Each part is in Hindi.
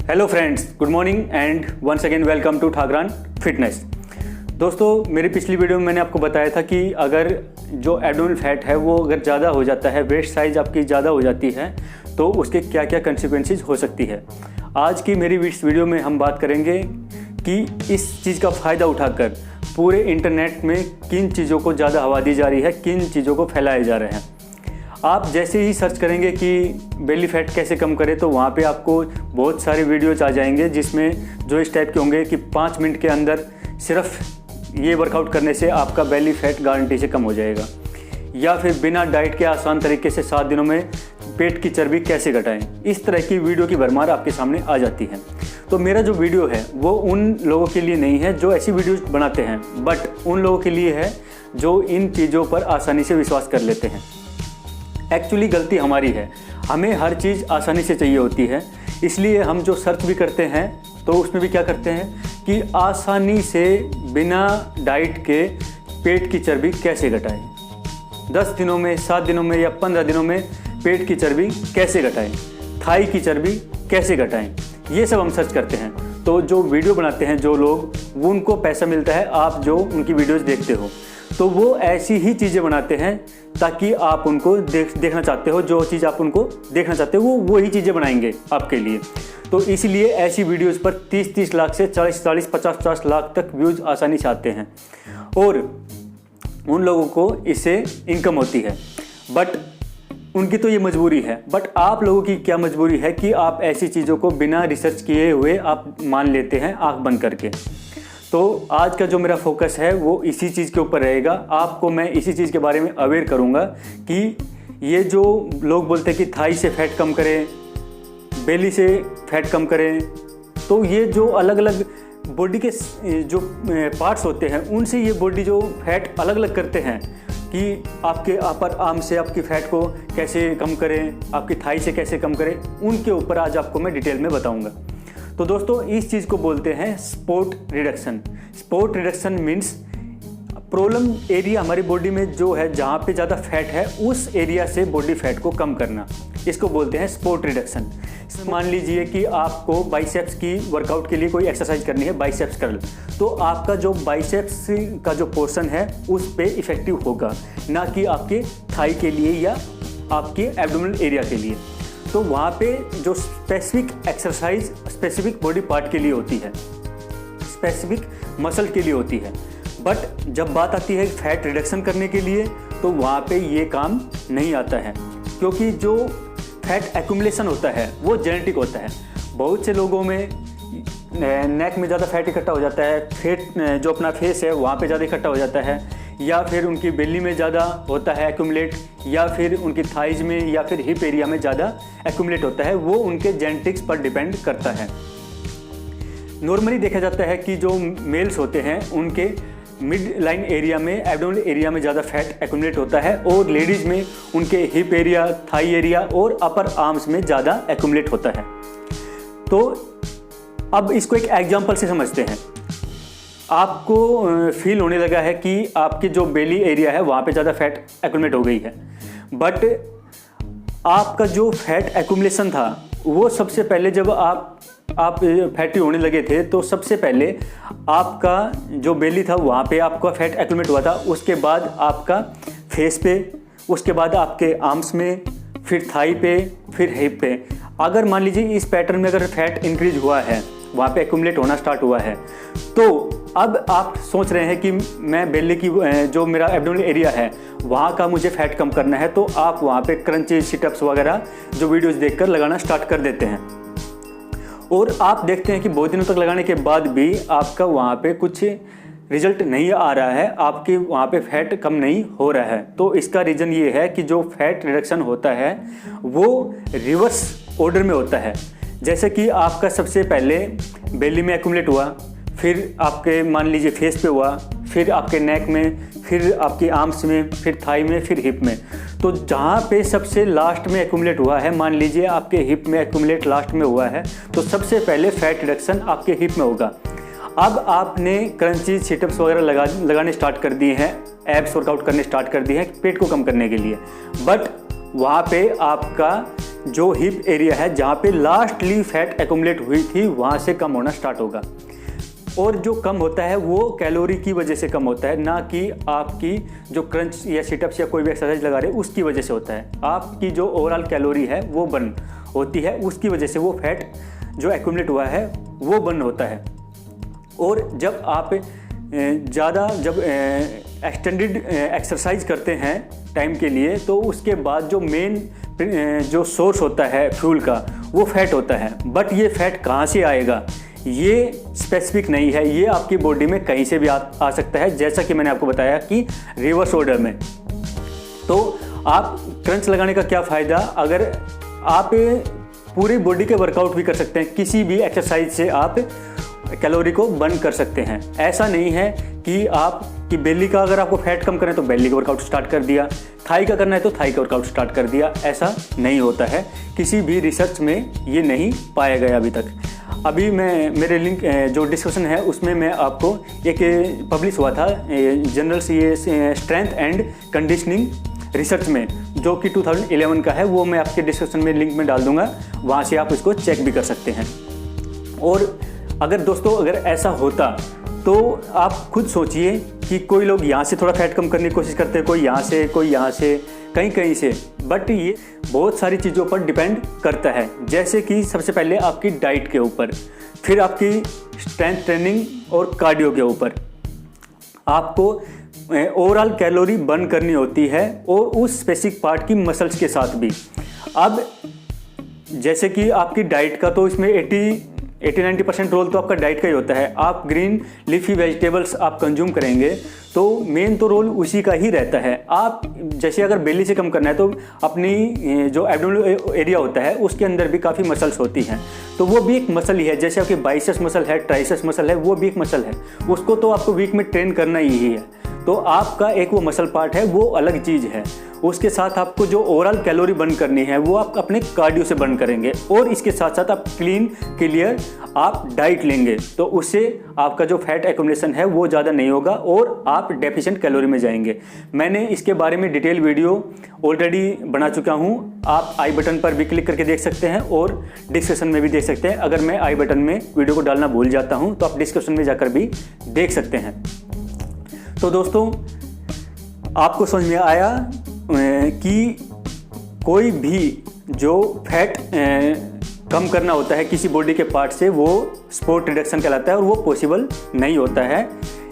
Hello friends, good morning and once again welcome to Thakran fitness. दोस्तों, मेरी पिछली वीडियो में मैंने आपको बताया था कि अगर जो एब्डोमिनल फैट है वो अगर ज़्यादा हो जाता है, वेस्ट साइज आपकी ज़्यादा हो जाती है, तो उसके क्या क्या कंसिक्वेंसेस हो सकती है। आज की मेरी इस वीडियो में हम बात करेंगे कि इस चीज़ का फ़ायदा उठाकर पूरे इंटरनेट में किन चीज़ों को ज़्यादा हवा दी जा रही है, किन चीज़ों को फैलाए जा रहे हैं। आप जैसे ही सर्च करेंगे कि बेली फैट कैसे कम करें, तो वहाँ पे आपको बहुत सारे वीडियोज आ जाएंगे जिसमें जो इस टाइप के होंगे कि 5 मिनट के अंदर सिर्फ ये वर्कआउट करने से आपका बेली फैट गारंटी से कम हो जाएगा, या फिर बिना डाइट के आसान तरीके से 7 दिनों में पेट की चर्बी कैसे घटाएं। इस तरह की वीडियो की भरमार आपके सामने आ जाती है। तो मेरा जो वीडियो है वो उन लोगों के लिए नहीं है जो ऐसी वीडियोज बनाते हैं, बट उन लोगों के लिए है जो इन चीज़ों पर आसानी से विश्वास कर लेते हैं। एक्चुअली गलती हमारी है, हमें हर चीज़ आसानी से चाहिए होती है, इसलिए हम जो सर्च भी करते हैं तो उसमें भी क्या करते हैं कि आसानी से बिना डाइट के पेट की चर्बी कैसे घटाएं, 10 दिनों में, 7 दिनों में या 15 दिनों में पेट की चर्बी कैसे घटाएं, थाई की चर्बी कैसे घटाएं, ये सब हम सर्च करते हैं। तो जो वीडियो बनाते हैं जो लोग, वो उनको पैसा मिलता है, आप जो उनकी वीडियोज़ देखते हो, तो वो ऐसी ही चीज़ें बनाते हैं ताकि आप उनको देखना चाहते हो, जो चीज़ आप उनको देखना चाहते हो वो वही चीज़ें बनाएंगे आपके लिए। तो इसलिए ऐसी वीडियोस पर 30-30 लाख से 40-40, 50-50 लाख तक व्यूज़ आसानी से आते हैं और उन लोगों को इससे इनकम होती है। बट उनकी तो ये मजबूरी है, बट आप लोगों की क्या मजबूरी है कि आप ऐसी चीज़ों को बिना रिसर्च किए हुए आप मान लेते हैं आँख बंद करके। तो आज का जो मेरा फोकस है वो इसी चीज़ के ऊपर रहेगा। आपको मैं इसी चीज़ के बारे में अवेयर करूँगा कि ये जो लोग बोलते हैं कि थाई से फैट कम करें, बेली से फैट कम करें, तो ये जो अलग अलग बॉडी के जो पार्ट्स होते हैं उनसे ये बॉडी जो फैट अलग अलग करते हैं कि आपके अपर आर्म से आपकी फ़ैट को कैसे कम करें, आपकी थाई से कैसे कम करें, उनके ऊपर आज आपको मैं डिटेल में बताऊँगा। तो दोस्तों, इस चीज़ को बोलते हैं spot reduction. Spot reduction means problem area हमारी बॉडी में जो है, जहाँ पे ज़्यादा फैट है उस एरिया से बॉडी फैट को कम करना, इसको बोलते हैं स्पॉट रिडक्शन। मान लीजिए कि आपको बाइसेप्स की वर्कआउट के लिए कोई एक्सरसाइज करनी है, बाइसेप्स कर्ल, तो आपका जो बाइसेप्स का जो पोर्शन है उस पर इफेक्टिव होगा, ना कि आपके थाई के लिए या आपके एब्डोमिनल एरिया के लिए। तो वहाँ पे जो specific exercise specific body part के लिए होती है, स्पेसिफिक मसल के लिए होती है। बट जब बात आती है फैट रिडक्शन करने के लिए, तो वहाँ पे ये काम नहीं आता है, क्योंकि जो फैट एक्यूमुलेशन होता है वो जेनेटिक होता है। बहुत से लोगों में नेक में ज़्यादा फैट इकट्ठा हो जाता है, फेट जो अपना फेस है वहाँ पे ज़्यादा इकट्ठा हो जाता है, या फिर उनकी बेली में ज़्यादा होता है एक्यूमुलेट, या फिर उनकी थाइज में या फिर हिप एरिया में ज़्यादा एक्यूमुलेट होता है। वो उनके जेनेटिक्स पर डिपेंड करता है। नॉर्मली देखा जाता है कि जो मेल्स होते हैं उनके मिड लाइन एरिया में, एब्डोमिनल एरिया में ज़्यादा फैट एक्यूमुलेट होता है, और लेडीज़ में उनके हिप एरिया, थाई एरिया और अपर आर्म्स में ज़्यादा एक्यूमुलेट होता है। तो अब इसको एक एग्जांपल से समझते हैं। आपको फील होने लगा है कि आपकी जो बेली एरिया है वहाँ पे ज़्यादा फैट एक्यूमुलेट हो गई है, बट आपका जो फैट एक्यूमुलेशन था वो सबसे पहले जब आप फैटी होने लगे थे, तो सबसे पहले आपका जो बेली था वहाँ पे आपका फैट एक्यूमुलेट हुआ था, उसके बाद आपका फेस पे, उसके बाद आपके आर्म्स में, फिर थाई पे, फिर हिप पे। अगर मान लीजिए इस पैटर्न में अगर फैट इंक्रीज हुआ है, वहाँ पे एक्यूमुलेट होना स्टार्ट हुआ है, तो अब आप सोच रहे हैं कि मैं बेली की जो मेरा एब्डोमिनल एरिया है वहाँ का मुझे फैट कम करना है, तो आप वहाँ पे क्रंचेज, सिटअप्स वगैरह जो वीडियोस देखकर लगाना स्टार्ट कर देते हैं। और आप देखते हैं कि बहुत दिनों तक लगाने के बाद भी आपका वहाँ पे कुछ रिजल्ट नहीं आ रहा है, आपके वहाँ पे फैट कम नहीं हो रहा है। तो इसका रीज़न ये है कि जो फैट रिडक्शन होता है वो रिवर्स ऑर्डर में होता है। जैसे कि आपका सबसे पहले बेली में एक्यूमुलेट हुआ, फिर आपके मान लीजिए फेस पे हुआ, फिर आपके नेक में, फिर आपकी आर्म्स में, फिर थाई में, फिर हिप में। तो जहाँ पे सबसे लास्ट में एक्यूमुलेट हुआ है, मान लीजिए आपके हिप में एक्यूमुलेट लास्ट में हुआ है, तो सबसे पहले फैट रिडक्शन आपके हिप में होगा। अब आपने क्रंचीज, सिटअप्स वगैरह लगाने स्टार्ट कर दिए हैं, एब्स वर्कआउट करने स्टार्ट कर दिए हैं पेट को कम करने के लिए, बट वहाँ पे आपका जो हिप एरिया है जहाँ पे लास्टली फैट एक्यूमुलेट हुई थी वहाँ से कम होना स्टार्ट होगा। और जो कम होता है वो कैलोरी की वजह से कम होता है, ना कि आपकी जो क्रंच या सिटअप्स या कोई भी एक्सरसाइज लगा रहे हैं उसकी वजह से होता है। आपकी जो ओवरऑल कैलोरी है वो बर्न होती है, उसकी वजह से वो फैट जो एक्यूमुलेट हुआ है वो बर्न होता है। और जब आप ज़्यादा एक्सटेंडेड एक्सरसाइज करते हैं टाइम के लिए, तो उसके बाद जो मेन जो सोर्स होता है फ्यूल का वो फैट होता है। बट ये फैट कहाँ से आएगा ये स्पेसिफिक नहीं है, ये आपकी बॉडी में कहीं से भी आ सकता है, जैसा कि मैंने आपको बताया कि रिवर्स ऑर्डर में। तो आप क्रंच लगाने का क्या फ़ायदा, अगर आप पूरी बॉडी के वर्कआउट भी कर सकते हैं, किसी भी एक्सरसाइज से आप कैलोरी को बर्न कर सकते हैं। ऐसा नहीं है कि बेली का अगर आपको फैट कम करना है तो बेली का वर्कआउट स्टार्ट कर दिया, थाई का करना है तो थाई का वर्कआउट स्टार्ट कर दिया, ऐसा नहीं होता है। किसी भी रिसर्च में ये नहीं पाया गया अभी तक। अभी मेरे लिंक जो डिस्कशन है उसमें मैं आपको एक पब्लिश हुआ था जर्नल्स ये स्ट्रेंथ एंड कंडीशनिंग रिसर्च में, जो कि 2011 का है, वो मैं आपके डिस्क्रिप्शन में लिंक में डाल दूंगा, वहाँ से आप इसको चेक भी कर सकते हैं। और अगर ऐसा होता तो आप खुद सोचिए कि कोई लोग यहाँ से थोड़ा फैट कम करने की कोशिश करते हैं, कोई यहाँ से, कोई यहाँ से, कहीं से। बट ये बहुत सारी चीज़ों पर डिपेंड करता है, जैसे कि सबसे पहले आपकी डाइट के ऊपर, फिर आपकी स्ट्रेंथ ट्रेनिंग और कार्डियो के ऊपर। आपको ओवरऑल कैलोरी बर्न करनी होती है और उस स्पेसिफिक पार्ट की मसल्स के साथ भी। अब जैसे कि आपकी डाइट का तो इसमें 80-90% रोल तो आपका डाइट का ही होता है। आप ग्रीन लीफी वेजिटेबल्स आप कंज्यूम करेंगे तो मेन तो रोल उसी का ही रहता है। आप जैसे अगर बेली से कम करना है तो अपनी जो एब्डोमिनल एरिया होता है उसके अंदर भी काफ़ी मसल्स होती हैं, तो वो भी एक मसल ही है। जैसे आपकी बाइसेप्स मसल है, ट्राइसेप्स मसल है, वो भी एक मसल है, उसको तो आपको वीक में ट्रेन करना ही है। तो आपका एक वो मसल पार्ट है, वो अलग चीज़ है। उसके साथ आपको जो ओवरऑल कैलोरी बर्न करनी है वो आप अपने कार्डियो से बर्न करेंगे, और इसके साथ साथ आप क्लियर आप डाइट लेंगे, तो उससे आपका जो फैट एक्यूमुलेशन है वो ज़्यादा नहीं होगा और आप डेफिशिएंट कैलोरी में जाएंगे। मैंने इसके बारे में डिटेल वीडियो ऑलरेडी बना चुका हूँ, आप आई बटन पर भी क्लिक करके देख सकते हैं और डिस्क्रिप्शन में भी देख सकते हैं। अगर मैं आई बटन में वीडियो को डालना भूल जाता हूँ तो आप डिस्क्रिप्शन में जाकर भी देख सकते हैं। तो दोस्तों, आपको समझ में आया कि कोई भी जो फैट कम करना होता है किसी बॉडी के पार्ट से, वो स्पोर्ट रिडक्शन कहलाता है और वो पॉसिबल नहीं होता है।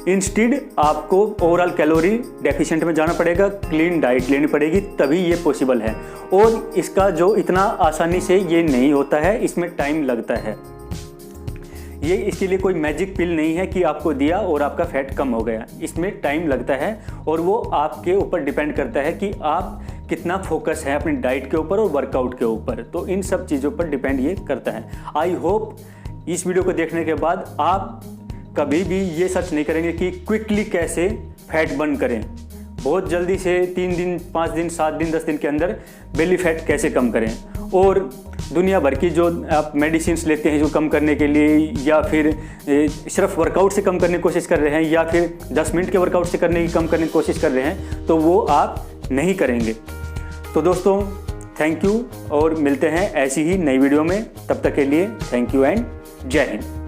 इंस्टेड आपको ओवरऑल कैलोरी डेफिशिएंट में जाना पड़ेगा, क्लीन डाइट लेनी पड़ेगी, तभी ये पॉसिबल है। और इसका जो इतना आसानी से ये नहीं होता है, इसमें टाइम लगता है। ये इसके लिए कोई मैजिक पिल नहीं है कि आपको दिया और आपका फैट कम हो गया। इसमें टाइम लगता है और वो आपके ऊपर डिपेंड करता है कि आप कितना फोकस है अपनी डाइट के ऊपर और वर्कआउट के ऊपर। तो इन सब चीज़ों पर डिपेंड ये करता है। आई होप इस वीडियो को देखने के बाद आप कभी भी ये सर्च नहीं करेंगे कि क्विकली कैसे फैट बर्न करें, बहुत जल्दी से 3 दिन, 5 दिन, 7 दिन, 10 दिन के अंदर बेली फैट कैसे कम करें। और दुनिया भर की जो आप मेडिसिन्स लेते हैं जो कम करने के लिए, या फिर सिर्फ वर्कआउट से कम करने की कोशिश कर रहे हैं, या फिर 10 मिनट के वर्कआउट से कम करने की कोशिश कर रहे हैं, तो वो आप नहीं करेंगे। तो दोस्तों, थैंक यू और मिलते हैं ऐसी ही नई वीडियो में। तब तक के लिए थैंक यू एंड जय हिंद।